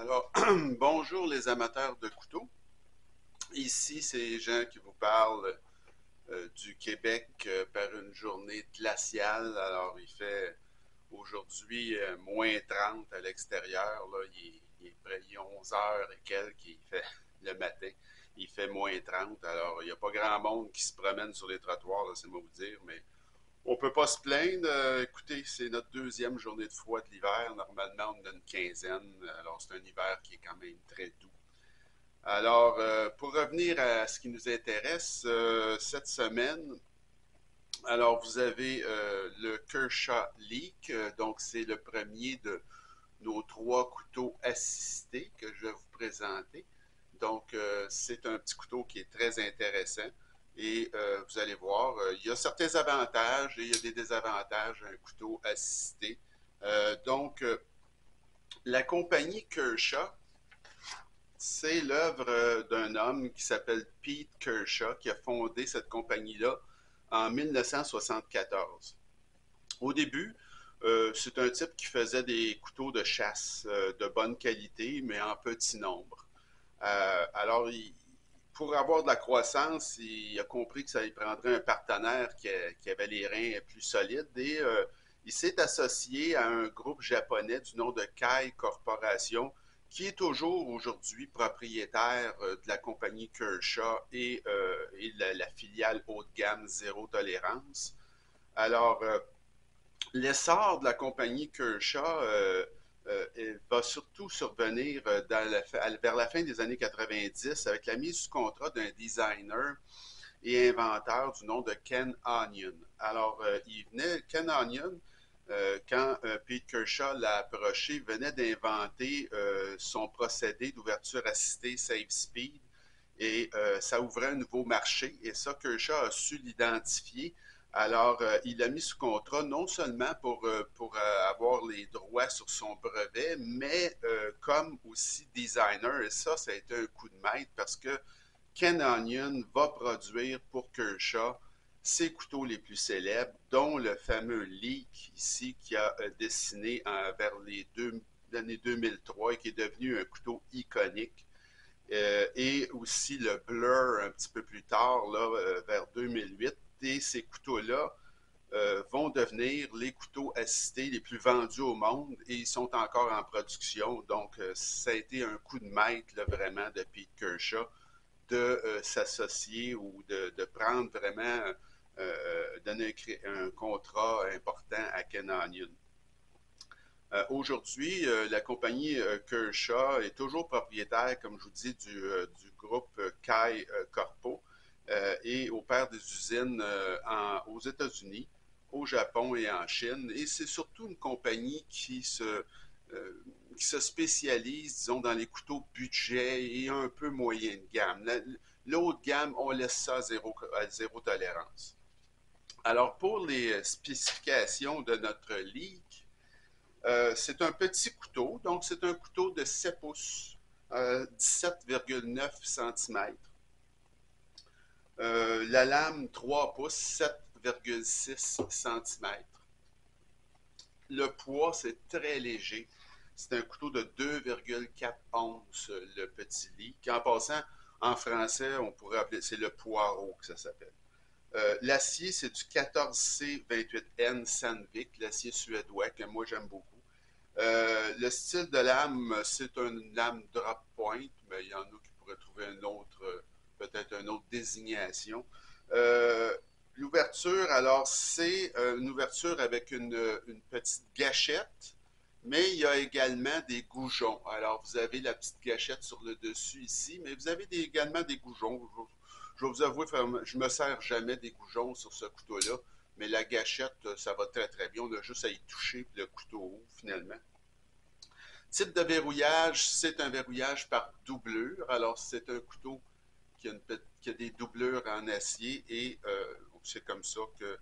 Alors, bonjour les amateurs de couteaux. Ici, c'est Jean qui vous parle du Québec par une journée glaciale. Alors, il fait aujourd'hui -30 à l'extérieur. Là, il est près de 11 heures et quelques. Il fait le matin. Il fait -30. Alors, il n'y a pas grand monde qui se promène sur les trottoirs, là, c'est moi vous dire, mais on peut pas se plaindre. Écoutez, c'est notre deuxième journée de froid de l'hiver. Normalement, on a une quinzaine. Alors, c'est un hiver qui est quand même très doux. Alors, pour revenir à ce qui nous intéresse, cette semaine, alors vous avez le Kershaw Leak. Donc, c'est le premier de nos trois couteaux assistés que je vais vous présenter. Donc, c'est un petit couteau qui est très intéressant. Et vous allez voir, il y a certains avantages et il y a des désavantages à un couteau assisté. La compagnie Kershaw, c'est l'œuvre d'un homme qui s'appelle Pete Kershaw, qui a fondé cette compagnie-là en 1974. Au début, c'est un type qui faisait des couteaux de chasse de bonne qualité, mais en petit nombre. Alors, pour avoir de la croissance, il a compris que ça lui prendrait un partenaire qui avait les reins plus solides et il s'est associé à un groupe japonais du nom de Kai Corporation, qui est toujours aujourd'hui propriétaire de la compagnie Kershaw et la filiale haut de gamme Zéro Tolérance. Alors, l'essor de la compagnie Kershaw va surtout survenir vers la fin des années 90 avec la mise sous contrat d'un designer et inventeur du nom de Ken Onion. Alors, Ken Onion, quand Pete Kershaw l'a approché, il venait d'inventer son procédé d'ouverture assistée Safe Speed et ça ouvrait un nouveau marché et ça, Kershaw a su l'identifier. Alors, il a mis sous contrat non seulement pour avoir les droits sur son brevet, mais comme aussi designer. Et ça a été un coup de maître parce que Ken Onion va produire pour Kershaw ses couteaux les plus célèbres, dont le fameux Leak ici qui a dessiné vers l'année 2003 et qui est devenu un couteau iconique et aussi le Blur un petit peu plus tard, là, vers 2008. Et ces couteaux-là vont devenir les couteaux assistés les plus vendus au monde et ils sont encore en production. Donc, ça a été un coup de maître là, vraiment de Pete Kershaw de s'associer ou de prendre vraiment, donner un contrat important à Ken Onion. Aujourd'hui, la compagnie Kershaw est toujours propriétaire, comme je vous dis, du groupe Kai Corpo et opère des usines aux États-Unis, au Japon et en Chine. Et c'est surtout une compagnie qui se spécialise, disons, dans les couteaux budget et un peu moyen de gamme. Le haut de gamme, on laisse ça à zéro tolérance. Alors, pour les spécifications de notre Leak, c'est un petit couteau, donc c'est un couteau de 7 pouces, 17,9 cm. La lame 3 pouces, 7,6 cm. Le poids, c'est très léger. C'est un couteau de 2,4 onces, le petit lit. En passant, en français, on pourrait appeler, c'est le poireau que ça s'appelle. L'acier, c'est du 14C28N Sandvik, l'acier suédois que moi j'aime beaucoup. Le style de lame, c'est une lame drop point, mais il y en a qui pourraient trouver peut-être une autre désignation. L'ouverture, alors, c'est une ouverture avec une petite gâchette, mais il y a également des goujons. Alors, vous avez la petite gâchette sur le dessus ici, mais vous avez également des goujons. Je vais vous avouer, je ne me sers jamais des goujons sur ce couteau-là, mais la gâchette, ça va très très bien. On a juste à y toucher, puis le couteau ouvre finalement. Type de verrouillage, c'est un verrouillage par doublure. Alors, c'est un couteau qui a des doublures en acier et c'est comme ça que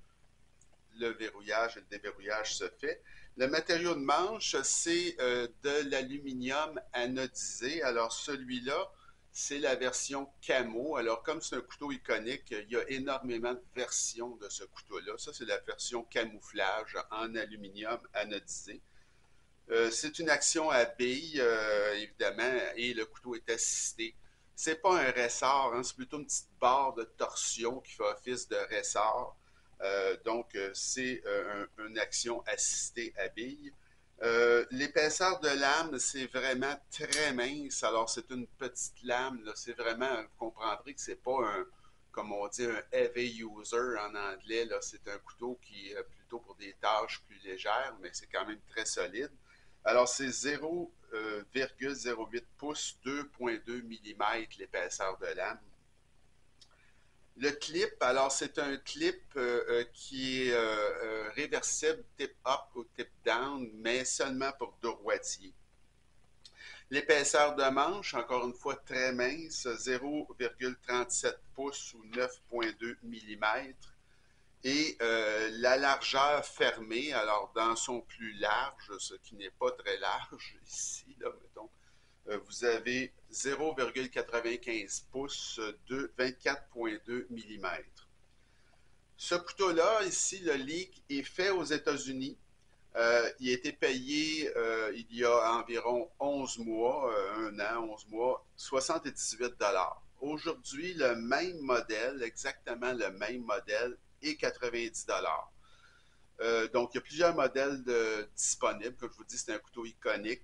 le verrouillage et le déverrouillage se fait. Le matériau de manche, c'est de l'aluminium anodisé. Alors, celui-là, c'est la version camo. Alors, comme c'est un couteau iconique, il y a énormément de versions de ce couteau-là. Ça, c'est la version camouflage en aluminium anodisé. C'est une action à billes, évidemment, et le couteau est assisté. C'est pas un ressort, hein, c'est plutôt une petite barre de torsion qui fait office de ressort. Donc, c'est une action assistée à billes. L'épaisseur de lame, c'est vraiment très mince. Alors, c'est une petite lame. C'est vraiment, vous comprendrez que c'est pas un, comme on dit, un heavy user en anglais. C'est un couteau qui est plutôt pour des tâches plus légères, mais c'est quand même très solide. Alors, c'est 0,08 pouces, 2,2 mm l'épaisseur de lame. Le clip, alors c'est un clip qui est réversible tip up ou tip down, mais seulement pour droitier. L'épaisseur de manche, encore une fois très mince, 0,37 pouces ou 9,2 mm. Et la largeur fermée, alors dans son plus large, ce qui n'est pas très large ici, là, mettons, vous avez 0,95 pouces de 24,2 mm. Ce couteau-là, ici, le leak, est fait aux États-Unis. Il a été payé il y a environ 11 mois, un an, 11 mois, 78 $. Aujourd'hui, le même modèle, exactement le même modèle, est 90 $. Donc, il y a plusieurs modèles disponibles. Comme je vous dis, c'est un couteau iconique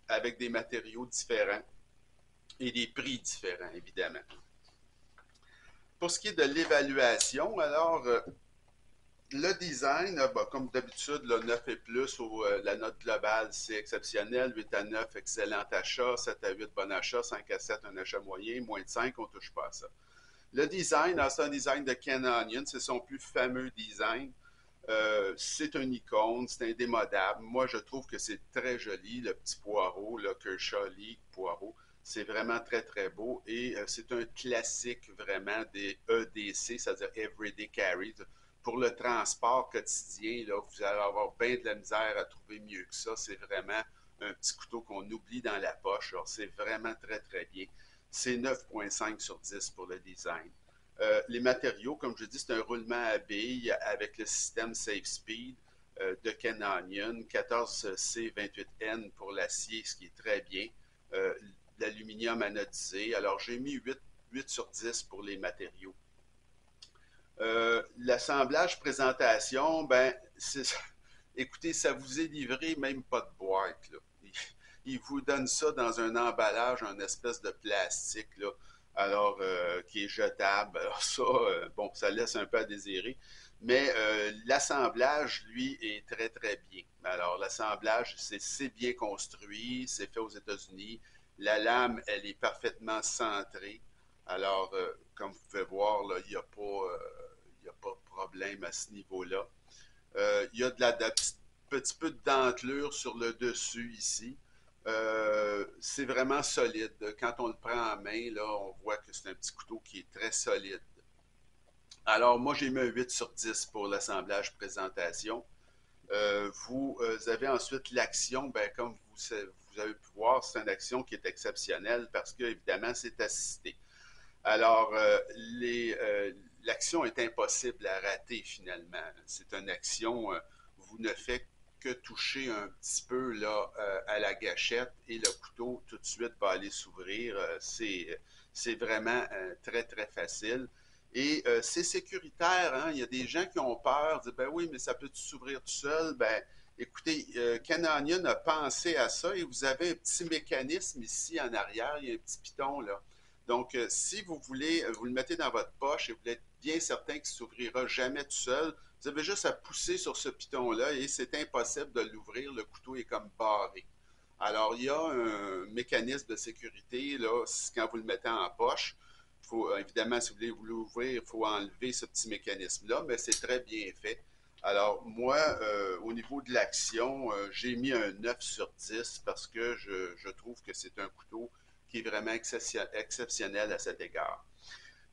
avec des matériaux différents et des prix différents, évidemment. Pour ce qui est de l'évaluation, alors, le design, comme d'habitude, le 9 et plus, ou la note globale, c'est exceptionnel. 8 à 9, excellent achat. 7 à 8, bon achat. 5 à 7, un achat moyen. Moins de 5, on ne touche pas à ça. Le design, c'est un design de Ken Onion. C'est son plus fameux design. C'est une icône, c'est indémodable. Moi, je trouve que c'est très joli, le petit poireau, le Kershaw League poireau. C'est vraiment très, très beau. Et c'est un classique vraiment des EDC, c'est-à-dire Everyday Carry. Pour le transport quotidien, là, vous allez avoir bien de la misère à trouver mieux que ça. C'est vraiment un petit couteau qu'on oublie dans la poche. Alors, c'est vraiment très, très bien. C'est 9,5 sur 10 pour le design. Les matériaux, comme je dis, c'est un roulement à billes avec le système Safe Speed de Ken Onion, 14C28N pour l'acier, ce qui est très bien. L'aluminium anodisé. Alors, j'ai mis 8 sur 10 pour les matériaux. L'assemblage présentation, ben, écoutez, ça vous est livré même pas de boîte, là. Il vous donne ça dans un emballage, un espèce de plastique, là, alors qui est jetable. Alors ça, bon, ça laisse un peu à désirer. Mais l'assemblage, lui, est très, très bien. Alors, l'assemblage, c'est bien construit, c'est fait aux États-Unis. La lame, elle est parfaitement centrée. Alors, comme vous pouvez voir, là, il n'y a pas, il n'y a pas de problème à ce niveau-là. Il y a de petit peu de dentelure sur le dessus ici. C'est vraiment solide. Quand on le prend en main, là, on voit que c'est un petit couteau qui est très solide. Alors, moi, j'ai mis un 8 sur 10 pour l'assemblage présentation. Vous avez ensuite l'action, ben, comme vous avez pu voir, c'est une action qui est exceptionnelle parce que, évidemment, c'est assisté. Alors, l'action est impossible à rater finalement. C'est une action, vous ne faites que toucher un petit peu là, à la gâchette et le couteau tout de suite va aller s'ouvrir. C'est vraiment très, très facile. Et c'est sécuritaire, hein? Il y a des gens qui ont peur, disent, ben oui, mais ça peut s'ouvrir tout seul. Ben, écoutez, Ken Onion a pensé à ça et vous avez un petit mécanisme ici en arrière, il y a un petit piton là. Donc, si vous voulez, vous le mettez dans votre poche et vous voulez être bien certain qu'il ne s'ouvrira jamais tout seul, vous avez juste à pousser sur ce piton-là et c'est impossible de l'ouvrir. Le couteau est comme barré. Alors, il y a un mécanisme de sécurité là, quand vous le mettez en poche. Faut, évidemment, si vous voulez vous l'ouvrir, il faut enlever ce petit mécanisme-là, mais c'est très bien fait. Alors, moi, au niveau de l'action, j'ai mis un 9 sur 10 parce que je trouve que c'est un couteau qui est vraiment exceptionnel à cet égard.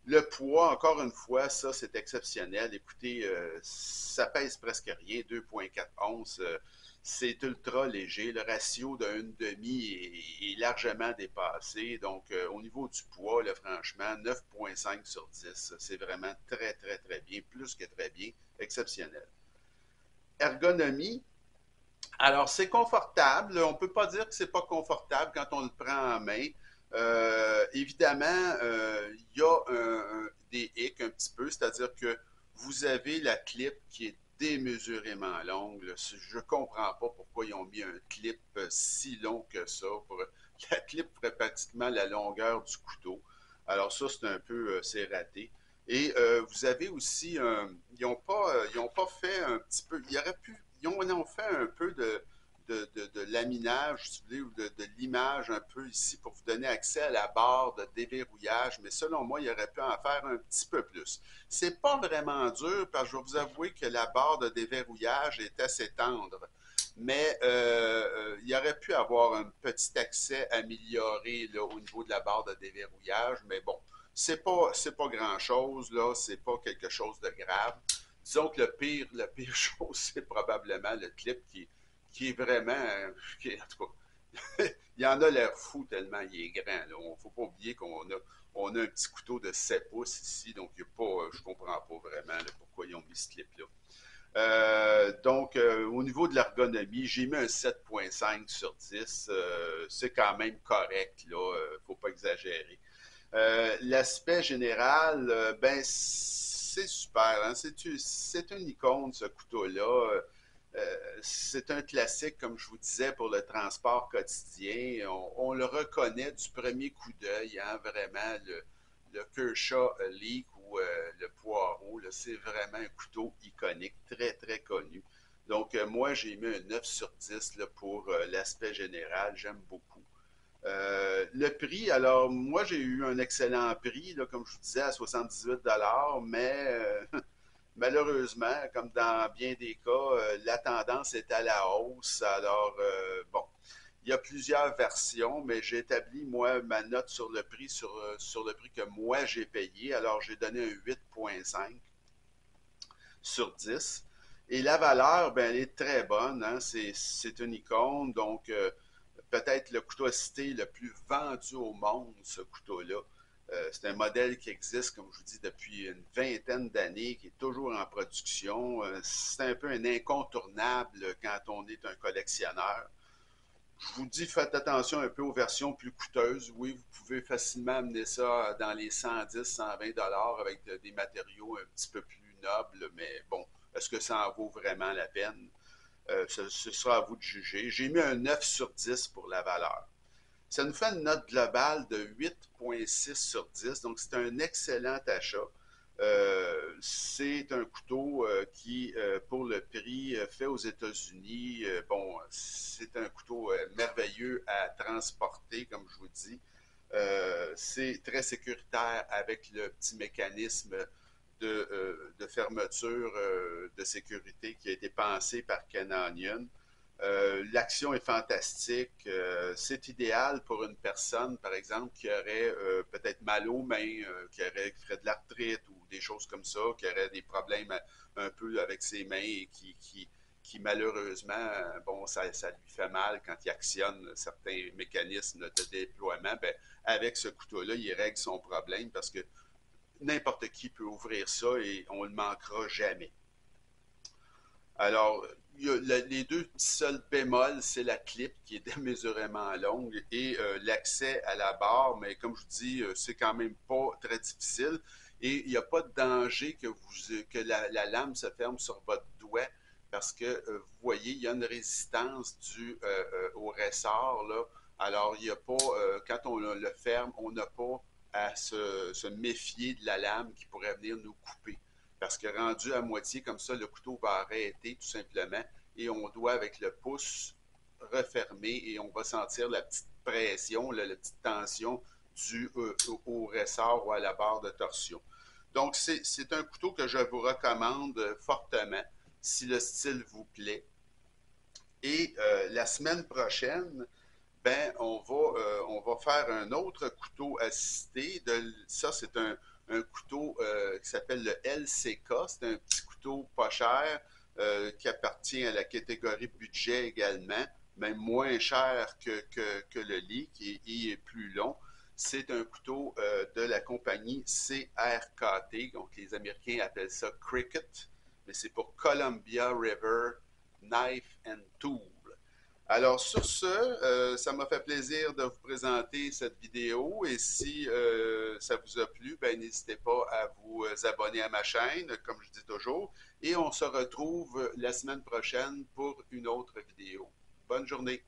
Le poids, encore une fois, ça, c'est exceptionnel. Écoutez, ça pèse presque rien, 2,4 onces. C'est ultra léger. Le ratio d'un demi est largement dépassé. Donc, au niveau du poids, là, franchement, 9,5 sur 10. C'est vraiment très, très, très bien. Plus que très bien. Exceptionnel. Ergonomie, Alors, c'est confortable. On ne peut pas dire que c'est pas confortable quand on le prend en main. Évidemment, il y a des hicks un petit peu, c'est-à-dire que vous avez la clip qui est démesurément longue. Là. Je ne comprends pas pourquoi ils ont mis un clip si long que ça. La clip ferait pratiquement la longueur du couteau. Alors ça, c'est un peu, c'est raté. Et vous avez aussi, ils ont pas fait un petit peu, ils auraient pu, ils ont fait un peu de laminage, si vous voulez, ou de l'image un peu ici pour vous donner accès à la barre de déverrouillage, mais selon moi, il aurait pu en faire un petit peu plus. C'est pas vraiment dur, parce que je vais vous avouer que la barre de déverrouillage est assez tendre, mais il aurait pu avoir un petit accès amélioré là, au niveau de la barre de déverrouillage, mais bon, c'est pas grand-chose, là, c'est pas quelque chose de grave. Disons que la pire chose, c'est probablement le clip qui est vraiment, en tout cas, il en a l'air fou tellement il est grand. Il ne faut pas oublier on a un petit couteau de 7 pouces ici, donc il y a pas, je comprends pas vraiment là, pourquoi ils ont mis ce clip-là. Au niveau de l'ergonomie, j'ai mis un 7,5 sur 10. C'est quand même correct, là. Faut pas exagérer. L'aspect général, ben, c'est super. Hein? C'est une icône, ce couteau-là. C'est un classique, comme je vous disais, pour le transport quotidien. On le reconnaît du premier coup d'œil, hein, vraiment, le Kershaw Leak ou le Poirot. C'est vraiment un couteau iconique, très, très connu. Donc, moi, j'ai mis un 9 sur 10 là, pour l'aspect général. J'aime beaucoup. Le prix, alors moi j'ai eu un excellent prix, là, comme je vous disais, à 78 mais malheureusement, comme dans bien des cas, la tendance est à la hausse. Alors, bon, il y a plusieurs versions, mais j'ai établi, moi, ma note sur le prix, sur le prix que moi j'ai payé. Alors, j'ai donné un 8,5 sur 10. Et la valeur, ben, elle est très bonne. Hein? C'est une icône, donc peut-être le couteau à cité le plus vendu au monde, ce couteau-là. C'est un modèle qui existe, comme je vous dis, depuis une vingtaine d'années, qui est toujours en production. C'est un peu un incontournable quand on est un collectionneur. Je vous dis, faites attention un peu aux versions plus coûteuses. Oui, vous pouvez facilement amener ça dans les 110, 120 dollars avec des matériaux un petit peu plus nobles, mais bon, est-ce que ça en vaut vraiment la peine? Ce sera à vous de juger. J'ai mis un 9 sur 10 pour la valeur. Ça nous fait une note globale de 8,6 sur 10, donc c'est un excellent achat. C'est un couteau qui, pour le prix fait aux États-Unis, bon, c'est un couteau merveilleux à transporter, comme je vous dis. C'est très sécuritaire avec le petit mécanisme de fermeture de sécurité qui a été pensé par Canonian. L'action est fantastique. C'est idéal pour une personne, par exemple, qui aurait peut-être mal aux mains, qui ferait de l'arthrite ou des choses comme ça, qui aurait des problèmes un peu avec ses mains et qui malheureusement, bon, ça lui fait mal quand il actionne certains mécanismes de déploiement. Ben, avec ce couteau-là, il règle son problème parce que n'importe qui peut ouvrir ça et on ne le manquera jamais. Alors, il y a les deux petits seuls bémols, c'est la clip qui est démesurément longue et l'accès à la barre, mais comme je vous dis, c'est quand même pas très difficile et il n'y a pas de danger que la lame se ferme sur votre doigt parce que vous voyez, il y a une résistance due au ressort là. Alors, il n'y a pas, quand on le ferme, on n'a pas à se méfier de la lame qui pourrait venir nous couper parce que rendu à moitié comme ça, le couteau va arrêter tout simplement et on doit avec le pouce refermer et on va sentir la petite pression, la petite tension due au ressort ou à la barre de torsion. Donc c'est un couteau que je vous recommande fortement si le style vous plaît. Et la semaine prochaine, ben, on va faire un autre couteau assisté. Ça, c'est un couteau qui s'appelle le LCK. C'est un petit couteau pas cher qui appartient à la catégorie budget également, même moins cher que le lit, qui est plus long. C'est un couteau de la compagnie CRKT, donc les Américains appellent ça Cricket, mais c'est pour Columbia River Knife and Tool. Alors sur ce, ça m'a fait plaisir de vous présenter cette vidéo et si ça vous a plu, ben, n'hésitez pas à vous abonner à ma chaîne, comme je dis toujours, et on se retrouve la semaine prochaine pour une autre vidéo. Bonne journée!